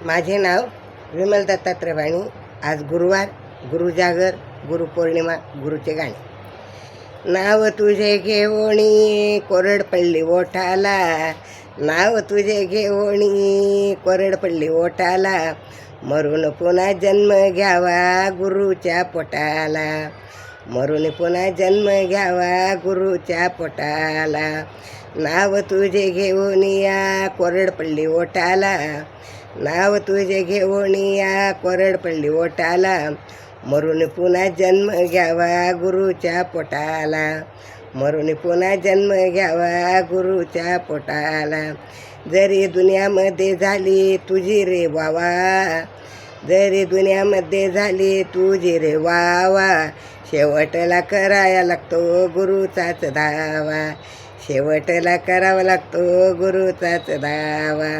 माझे नाव विमल दत्तात्रय वाणी. आज गुरुवार, गुरुजागर, गुरुपौर्णिमा, गुरुचे गाणे. नाव तुझे घेवणी कोरड पडली ओठाला, नाव तुझे घेवणी कोरड पडली ओठाला, मरून पुन्हा जन्म घ्यावा गुरुच्या पोटाला, मरून पुन्हा जन्म घ्यावा गुरुच्या पोटाला. नाव तुझे घेऊन या कोरड पडली ओठाला, नाव तुझे घेऊन या कोरड पडली ओठाला, मरून पुन्हा जन्म घ्यावा गुरुच्या पोटाला, मरून पुन्हा जन्म घ्यावा गुरुच्या पोटाला. जरी दुनियामध्ये झाली तुझी रे वावा, जरी दुनियामध्ये झाली तुझी रे वावा, शेवटला करायला लागतो गुरुचाच धावा, शेवटला करावा लागतो गुरुचाच धावा.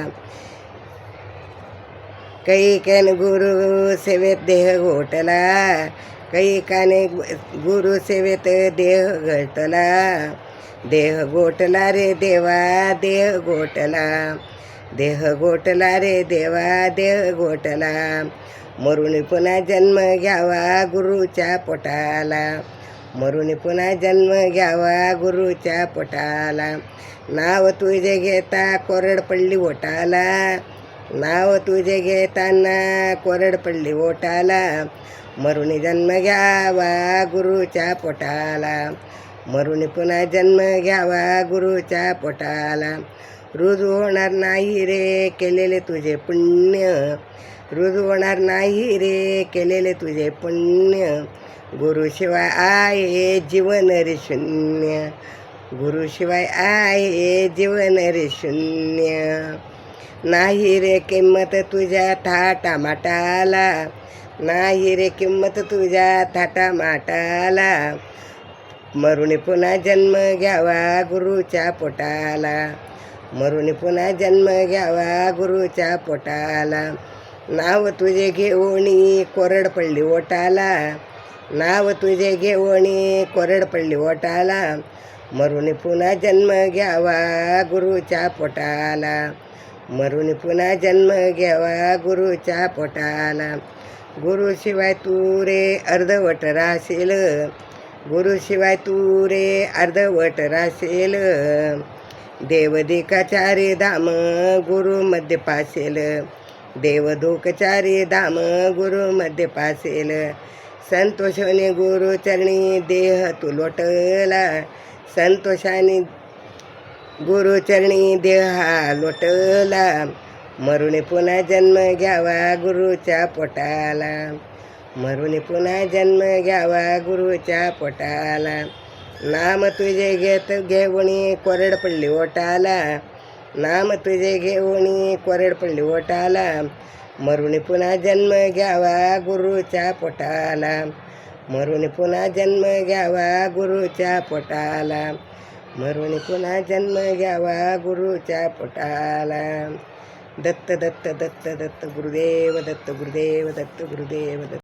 कैकाने गुरु सेवेत देह घोटला, कैकाने गुरु सेवेत देह घटला, देह घोटला रे देवा देह घोटला, देह घोटला रे देवा देह घोटला, मरून पुन्हा जन्म घ्यावा गुरुच्या पोटाला, मरून पुन्हा जन्म घ्यावा गुरुच्या पोटाला. नाव तुझे घेता कोरड पडली ओठाला, नाव तुझे घेताना कोरड पडली ओठाला, मरून जन्म घ्यावा गुरुच्या पोटाला, मरून पुन्हा जन्म घ्यावा गुरुच्या पोटाला. रुजू होणार नाही रे केलेले तुझे पुण्य, रुजू होणार नाही रे केलेले तुझे पुण्य, गुरुशिवाय आहे जीवन रे शून्य, गुरुशिवाय आहे जीवन रे शून्य. नाही रे किंमत तुझ्या थाटामाटाला, नाही रे किंमत तुझ्या थाटामाटाला, मरून पुन्हा जन्म घ्यावा गुरुच्या पोटाला, मरून पुन्हा जन्म घ्यावा गुरुच्या पोटाला. नाव तुझे घेऊनी कोरड पडली ओठाला, नाव तुझे घेऊनी कोरड पडली ओठाला, मरून पुन्हा जन्म घ्यावा गुरुच्या पोटाला, मरून पुन्हा जन्म घ्यावा गुरुच्या पोटाला. गुरुशिवाय तू रे अर्धवट राहशील, गुरुशिवाय तू रे अर्धवट राहशील, देवदिकाचारी धाम गुरु मध्ये पासेल, देवदूकचारी धाम गुरु मध्ये पासेल. संतोषाने गुरुचरणी देह तू लोटला, संतोषाने गुरुचरणी देहा लोटला, मरून पुन्हा जन्म घ्यावा गुरुच्या पोटाला, मरून पुन्हा जन्म घ्यावा गुरुच्या पोटाला. नाम तुझे घेऊनी कोरड पडली ओठाला, नाम तुझे घेऊनी कोरड पडली ओठाला, मरून पुन्हा जन्म घ्यावा गुरुच्या पोटाला, मरून पुन्हा जन्म घ्यावा गुरुच्या पोटाला, मरून पुन्हा जन्म घ्यावा गुरुच्या पोटाला. दत्त दत्त दत्त दत्त गुरुदेव दत्त, गुरुदेव दत्त, गुरुदेव दत्त.